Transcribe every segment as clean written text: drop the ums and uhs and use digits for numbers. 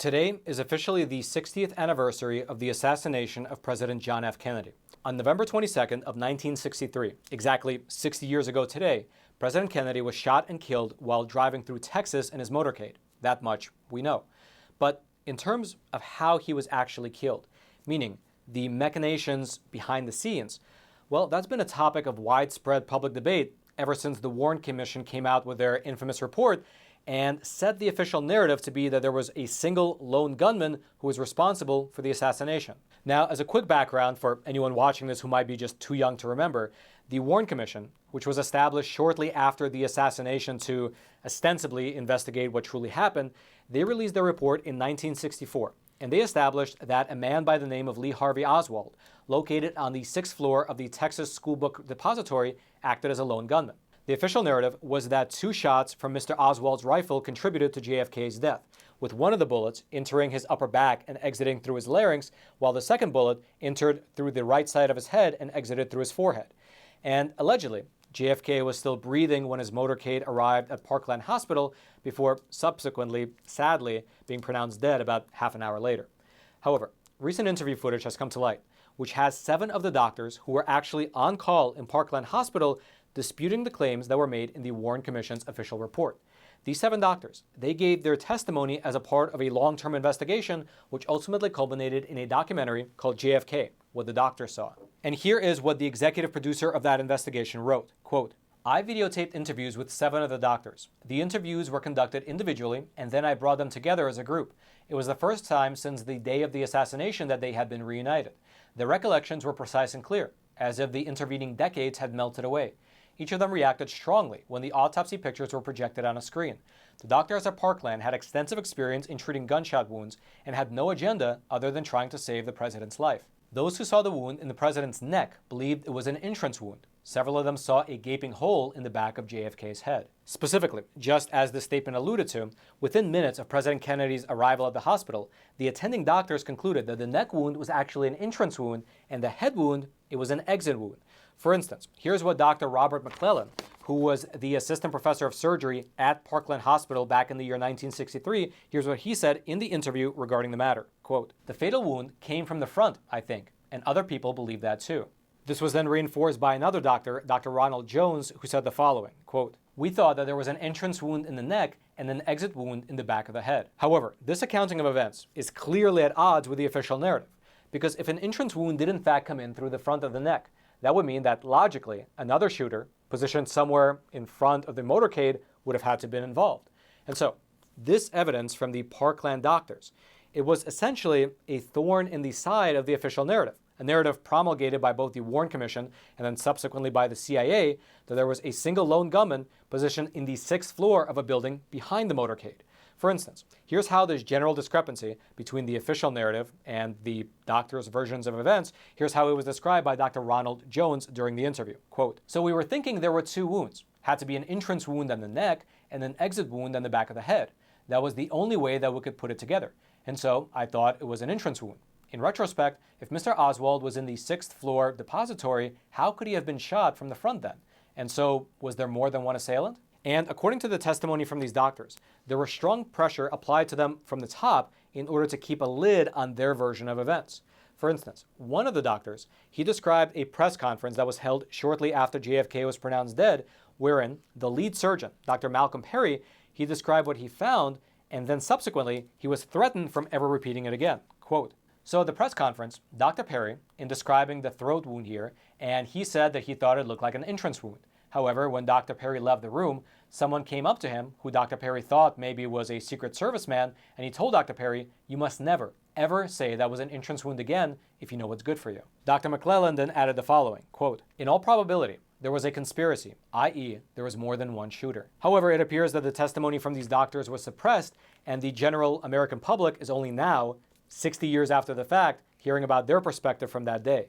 Today is officially the 60th anniversary of the assassination of President John F. Kennedy. On November 22nd of 1963, exactly 60 years ago today, President Kennedy was shot and killed while driving through Texas in his motorcade. That much we know. But in terms of how he was actually killed, meaning the machinations behind the scenes, well, that's been a topic of widespread public debate ever since the Warren Commission came out with their infamous report and set the official narrative to be that there was a single lone gunman who was responsible for the assassination. Now, as a quick background for anyone watching this who might be just too young to remember, the Warren Commission, which was established shortly after the assassination to ostensibly investigate what truly happened, they released their report in 1964. And they established that a man by the name of Lee Harvey Oswald, located on the 6th floor of the Texas School Book Depository, acted as a lone gunman. The official narrative was that 2 shots from Mr. Oswald's rifle contributed to JFK's death, with one of the bullets entering his upper back and exiting through his larynx, while the second bullet entered through the right side of his head and exited through his forehead. And allegedly, JFK was still breathing when his motorcade arrived at Parkland Hospital before subsequently, sadly, being pronounced dead about half an hour later. However, recent interview footage has come to light, which has 7 of the doctors who were actually on call in Parkland Hospital disputing the claims that were made in the Warren Commission's official report. These 7 doctors, they gave their testimony as a part of a long-term investigation, which ultimately culminated in a documentary called JFK, What the Doctor Saw. And here is what the executive producer of that investigation wrote, quote, "I videotaped interviews with 7 of the doctors. The interviews were conducted individually, and then I brought them together as a group. It was the first time since the day of the assassination that they had been reunited. The recollections were precise and clear, as if the intervening decades had melted away. Each of them reacted strongly when the autopsy pictures were projected on a screen. The doctors at Parkland had extensive experience in treating gunshot wounds and had no agenda other than trying to save the president's life. Those who saw the wound in the president's neck believed it was an entrance wound. Several of them saw a gaping hole in the back of JFK's head." Specifically, just as the statement alluded to, within minutes of President Kennedy's arrival at the hospital, the attending doctors concluded that the neck wound was actually an entrance wound and the head wound, it was an exit wound. For instance, here's what Dr. Robert McClellan, who was the assistant professor of surgery at Parkland Hospital back in the year 1963, here's what he said in the interview regarding the matter. Quote, "The fatal wound came from the front, I think, and other people believe that too." This was then reinforced by another doctor, Dr. Ronald Jones, who said the following, quote, "We thought that there was an entrance wound in the neck and an exit wound in the back of the head." However, this accounting of events is clearly at odds with the official narrative, because if an entrance wound did in fact come in through the front of the neck, that would mean that, logically, another shooter, positioned somewhere in front of the motorcade, would have had to have been involved. And so, this evidence from the Parkland doctors, it was essentially a thorn in the side of the official narrative, a narrative promulgated by both the Warren Commission and then subsequently by the CIA, that there was a single lone gunman positioned in the 6th floor of a building behind the motorcade. For instance, here's how there's general discrepancy between the official narrative and the doctor's versions of events. Here's how it was described by Dr. Ronald Jones during the interview. Quote, "So we were thinking there were 2 wounds. Had to be an entrance wound on the neck and an exit wound on the back of the head. That was the only way that we could put it together. And so I thought it was an entrance wound. In retrospect, if Mr. Oswald was in the 6th floor depository, how could he have been shot from the front then? And so was there more than one assailant?" And according to the testimony from these doctors, there was strong pressure applied to them from the top in order to keep a lid on their version of events. For instance, one of the doctors, he described a press conference that was held shortly after JFK was pronounced dead, wherein the lead surgeon, Dr. Malcolm Perry, he described what he found, and then subsequently, he was threatened from ever repeating it again. Quote, "So at the press conference, Dr. Perry, in describing the throat wound here, and he said that he thought it looked like an entrance wound. However, when Dr. Perry left the room, someone came up to him who Dr. Perry thought maybe was a Secret Service man, and he told Dr. Perry, 'You must never, ever say that was an entrance wound again if you know what's good for you.'" Dr. McClellan then added the following, quote, "In all probability, there was a conspiracy, i.e., there was more than one shooter." However, it appears that the testimony from these doctors was suppressed, and the general American public is only now, 60 years after the fact, hearing about their perspective from that day.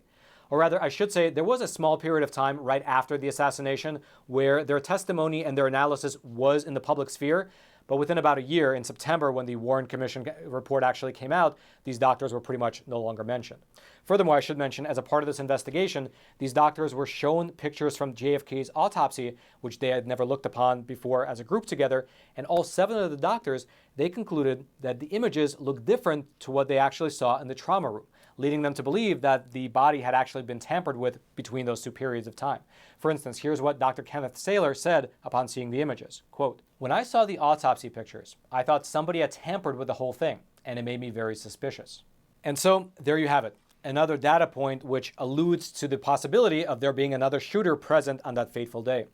Or rather, I should say, there was a small period of time right after the assassination where their testimony and their analysis was in the public sphere, but within about a year, in September, when the Warren Commission report actually came out, these doctors were pretty much no longer mentioned. Furthermore, I should mention, as a part of this investigation, these doctors were shown pictures from JFK's autopsy, which they had never looked upon before as a group together, and all 7 of the doctors, they concluded that the images looked different to what they actually saw in the trauma room, leading them to believe that the body had actually been tampered with between those 2 periods of time. For instance, here's what Dr. Kenneth Saylor said upon seeing the images. Quote, "When I saw the autopsy pictures, I thought somebody had tampered with the whole thing, and it made me very suspicious." And so there you have it. Another data point which alludes to the possibility of there being another shooter present on that fateful day.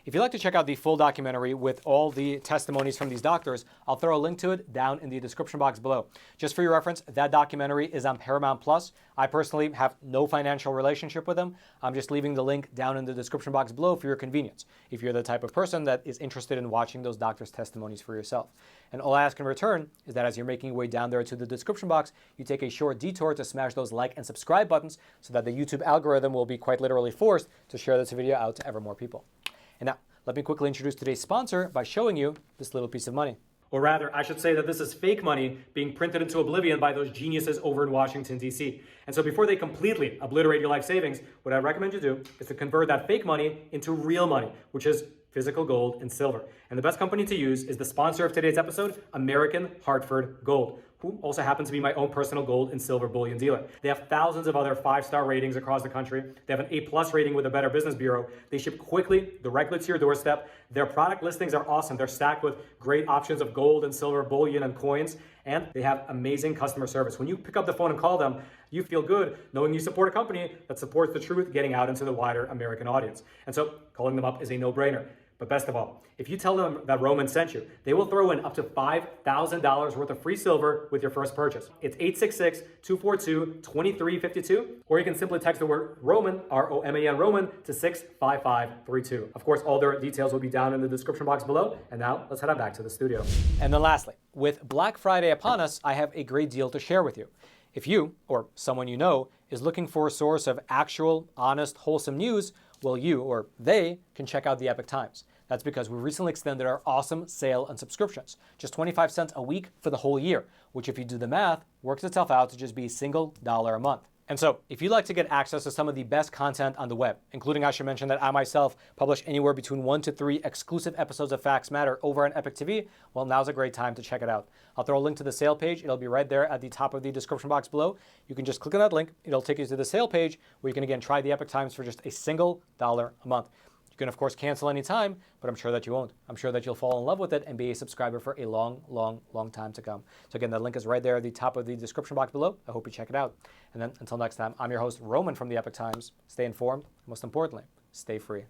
If you'd like to check out the full documentary with all the testimonies from these doctors, I'll throw a link to it down in the description box below. Just for your reference, that documentary is on Paramount Plus. I personally have no financial relationship with them. I'm just leaving the link down in the description box below for your convenience, if you're the type of person that is interested in watching those doctors' testimonies for yourself. And all I ask in return is that as you're making your way down there to the description box, you take a short detour to smash those like and subscribe buttons so that the YouTube algorithm will be quite literally forced to share this video out to ever more people. And now, let me quickly introduce today's sponsor by showing you this little piece of money. Or rather, I should say that this is fake money being printed into oblivion by those geniuses over in Washington, D.C. And so before they completely obliterate your life savings, what I recommend you do is to convert that fake money into real money, which is physical gold and silver. And the best company to use is the sponsor of today's episode, American Hartford Gold, who also happens to be my own personal gold and silver bullion dealer. They have thousands of other 5-star ratings across the country. They have an A+ rating with the Better Business Bureau. They ship quickly, directly to your doorstep. Their product listings are awesome. They're stacked with great options of gold and silver bullion and coins, and they have amazing customer service. When you pick up the phone and call them, you feel good knowing you support a company that supports the truth getting out into the wider American audience. And so calling them up is a no-brainer. But best of all, if you tell them that Roman sent you, they will throw in up to $5,000 worth of free silver with your first purchase. It's 866-242-2352, or you can simply text the word Roman, R-O-M-A-N, Roman, to 65532. Of course, all their details will be down in the description box below. And now, let's head on back to the studio. And then lastly, with Black Friday upon us, I have a great deal to share with you. If you, or someone you know, is looking for a source of actual, honest, wholesome news, well, you, or they, can check out the Epoch Times. That's because we recently extended our awesome sale on subscriptions. Just 25 cents a week for the whole year, which if you do the math, works itself out to just be $1 a month. And so, if you'd like to get access to some of the best content on the web, including I should mention that I myself publish anywhere between 1 to 3 exclusive episodes of Facts Matter over on Epoch TV, well, now's a great time to check it out. I'll throw a link to the sale page. It'll be right there at the top of the description box below. You can just click on that link. It'll take you to the sale page where you can again try the Epoch Times for just $1 a month. You can, of course, cancel anytime, but I'm sure that you won't. I'm sure that you'll fall in love with it and be a subscriber for a long, long, long time to come. So again, that link is right there at the top of the description box below. I hope you check it out. And then until next time, I'm your host, Roman from the Epoch Times. Stay informed. Most importantly, stay free.